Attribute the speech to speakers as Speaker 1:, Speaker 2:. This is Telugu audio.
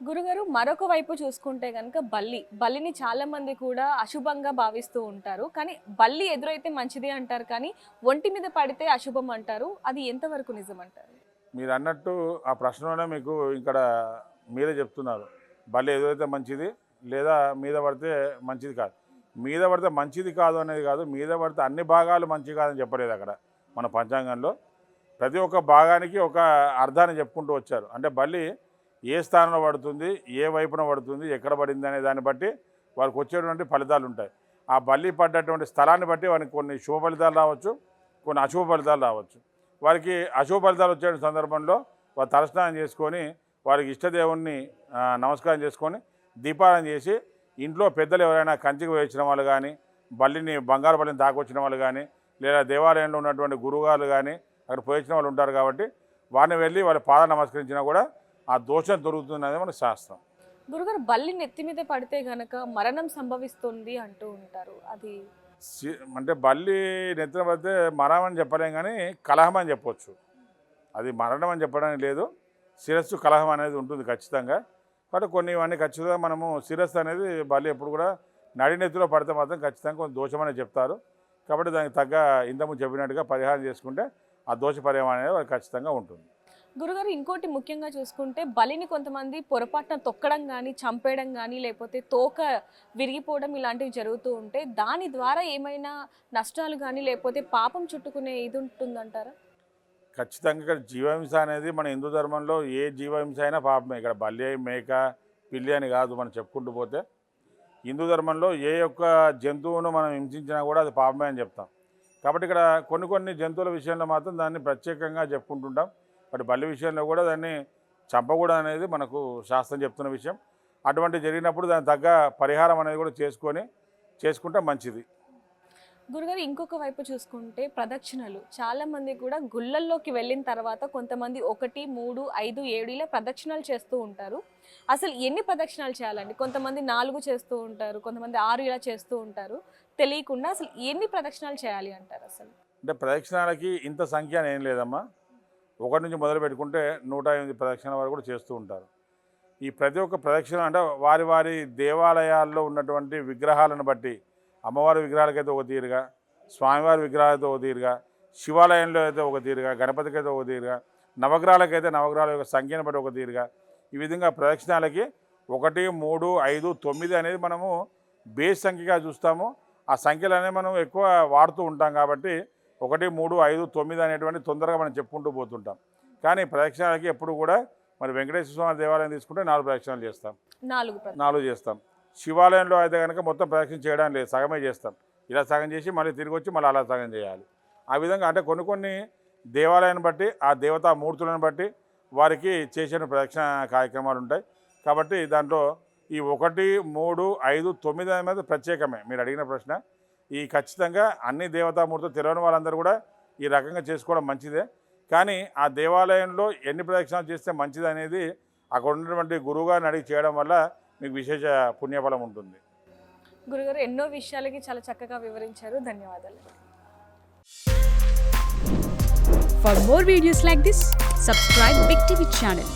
Speaker 1: గురుగారు మరొక వైపు చూసుకుంటే గనుక బల్లిని చాలా మంది కూడా అశుభంగా భావిస్తూ ఉంటారు. కానీ బల్లి ఎదురైతే మంచిది అంటారు, కానీ ఒంటి మీద పడితే అశుభం అంటారు. అది ఎంతవరకు నిజం అంటారు?
Speaker 2: మీరు అన్నట్టు ఆ ప్రశ్నలోనే మీకు ఇక్కడ మీరే చెప్తున్నారు. బల్లి ఎదురైతే మంచిది, లేదా మీద పడితే మంచిది కాదు. మీద పడితే మంచిది కాదు అనేది కాదు, మీద పడితే అన్ని భాగాలు మంచి కాదని చెప్పలేదు అక్కడ. మన పంచాంగంలో ప్రతి ఒక్క భాగానికి ఒక అర్థాన్ని చెప్పుకుంటూ వచ్చారు. అంటే బల్లి ఏ స్థానంలో పడుతుంది, ఏ వైపున పడుతుంది, ఎక్కడ పడింది అనే దాన్ని బట్టి వారికి వచ్చేటువంటి ఫలితాలు ఉంటాయి. ఆ బల్లి పడ్డటువంటి స్థలాన్ని బట్టి వారికి కొన్ని శుభ ఫలితాలు రావచ్చు, కొన్ని అశుభ ఫలితాలు రావచ్చు. వారికి అశుభ ఫలితాలు వచ్చే సందర్భంలో వారు తలస్నానం చేసుకొని వారికి ఇష్టదేవుణ్ణి నమస్కారం చేసుకొని దీపారాధన చేసి ఇంట్లో పెద్దలు ఎవరైనా కంచికి వేయించిన వాళ్ళు కానీ, బంగారు బల్లిని తాకొచ్చిన వాళ్ళు కానీ, లేదా దేవాలయంలో ఉన్నటువంటి గురువుగారు కానీ అక్కడ పోయించిన వాళ్ళు ఉంటారు. కాబట్టి వారిని వెళ్ళి వాళ్ళ పాద నమస్కరించినా కూడా ఆ దోషం దొరుకుతుంది మన శాస్త్రం.
Speaker 1: గురుగారు, బల్లి నెత్తి మీద పడితే గనక మరణం సంభవిస్తుంది అంటూ ఉంటారు. అది
Speaker 2: అంటే బల్లి నెత్తిన పడితే మరణం అని చెప్పలేం, కానీ కలహం అని చెప్పవచ్చు. అది మరణం అని చెప్పడానికి లేదు, శిరస్సు కలహం అనేది ఉంటుంది ఖచ్చితంగా. కాబట్టి కొన్ని ఇవన్నీ ఖచ్చితంగా మనము శిరస్సు అనేది బల్లి ఎప్పుడు కూడా నడి నెత్తిలో పడితే మాత్రం ఖచ్చితంగా కొంచెం దోషం అనేది చెప్తారు. కాబట్టి దానికి తగ్గ ఇంతకు చెప్పినట్టుగా పరిహారం చేసుకుంటే ఆ దోష పరిహారం అనేది ఖచ్చితంగా ఉంటుంది.
Speaker 1: గురుగారు, ఇంకోటి ముఖ్యంగా చూసుకుంటే బలిని కొంతమంది పొరపాటున తొక్కడం కానీ, చంపేయడం కానీ, లేకపోతే తోక విరిగిపోవడం ఇలాంటివి జరుగుతూ ఉంటే దాని ద్వారా ఏమైనా నష్టాలు కానీ, లేకపోతే పాపం చుట్టుకునే ఇది ఉంటుందంటారా?
Speaker 2: ఖచ్చితంగా ఇక్కడ జీవహింస అనేది మన హిందూ ధర్మంలో ఏ జీవహింస అయినా పాపమే. ఇక్కడ బల్లి, మేక, పిల్లి అని కాదు, మనం చెప్పుకుంటూ పోతే హిందూ ధర్మంలో ఏ ఒక్క జంతువును మనం హింసించినా కూడా అది పాపమే అని చెప్తాం. కాబట్టి ఇక్కడ కొన్ని జంతువుల విషయంలో మాత్రం దాన్ని ప్రత్యేకంగా చెప్పుకుంటుంటాం. బట్ బల్లి విషయంలో కూడా దాన్ని చంపకూడదు అనేది మనకు శాస్త్రం చెప్తున్న విషయం. అటువంటి జరిగినప్పుడు దానికి తగ్గ పరిహారం అనేది కూడా చేసుకుంటే మంచిది.
Speaker 1: గురుగారు, ఇంకొక వైపు చూసుకుంటే ప్రదక్షిణలు చాలా మంది కూడా గుళ్ళల్లోకి వెళ్ళిన తర్వాత కొంతమంది 1, 3, 5, 7 ఇలా ప్రదక్షిణలు చేస్తూ ఉంటారు. అసలు ఎన్ని ప్రదక్షిణాలు చేయాలండి? కొంతమంది 4 చేస్తూ ఉంటారు, కొంతమంది 6 ఇలా చేస్తూ ఉంటారు. తెలియకుండా అసలు ఎన్ని ప్రదక్షిణాలు చేయాలి అంటారు? అసలు
Speaker 2: అంటే ప్రదక్షిణాలకి ఇంత సంఖ్య ఏం లేదమ్మా. 1 నుంచి మొదలు పెట్టుకుంటే 108 ప్రదక్షిణల వరకు కూడా చేస్తూ ఉంటారు. ఈ ప్రతి ఒక్క ప్రదక్షిణ అంటే వారి దేవాలయాల్లో ఉన్నటువంటి విగ్రహాలను బట్టి, అమ్మవారి విగ్రహాలకైతే ఒక తీరుగా, స్వామివారి విగ్రహాలైతే ఒక తీరుగా, శివాలయంలో అయితే ఒక తీరుగా, గణపతికి అయితే ఒక తీరుగా, నవగ్రహాలకైతే నవగ్రహాల యొక్క సంఖ్యను బట్టి ఒక తీరుగా, ఈ విధంగా ప్రదక్షిణాలకి 1, 3, 5, 9 అనేది మనము బేస్ సంఖ్యగా చూస్తాము. ఆ సంఖ్యలు అనేవి మనం ఎక్కువ వాడుతూ ఉంటాం. కాబట్టి 1, 3, 5, 9 అనేటువంటి తొందరగా మనం చెప్పుకుంటూ పోతుంటాం. కానీ ప్రదక్షిణాలకి ఎప్పుడు కూడా మరి వెంకటేశ్వర స్వామి దేవాలయం తీసుకుంటే 4 ప్రదక్షిణాలు చేస్తాం. 4 చేస్తాం. శివాలయంలో అయితే కనుక మొత్తం ప్రదక్షిణ చేయడం లేదు, సగమే చేస్తాం. ఇలా సగం చేసి మళ్ళీ తిరిగి వచ్చి మళ్ళీ అలా సగం చేయాలి. ఆ విధంగా అంటే కొన్ని దేవాలయాన్ని బట్టి, ఆ దేవతా మూర్తులను బట్టి వారికి చేసిన ప్రదక్షిణ కార్యక్రమాలు ఉంటాయి. కాబట్టి దాంట్లో ఈ 1, 3, 5, 9 అనేది ప్రత్యేకమే. మీరు అడిగిన ప్రశ్న ఈ ఖచ్చితంగా అన్ని దేవతామూర్తులు తెలియని వాళ్ళందరూ కూడా ఈ రకంగా చేసుకోవడం మంచిదే. కానీ ఆ దేవాలయంలో ఎన్ని ప్రదక్షిణాలు చేస్తే మంచిది అనేది అక్కడ ఉన్నటువంటి గురువుగారిని అడిగి చేయడం వల్ల మీకు విశేష పుణ్యఫలం ఉంటుంది.
Speaker 1: గురుగారు, ఎన్నో విషయాలకి చాలా చక్కగా వివరించారు. ధన్యవాదాలు.
Speaker 3: For more videos like this, subscribe Big TV channel.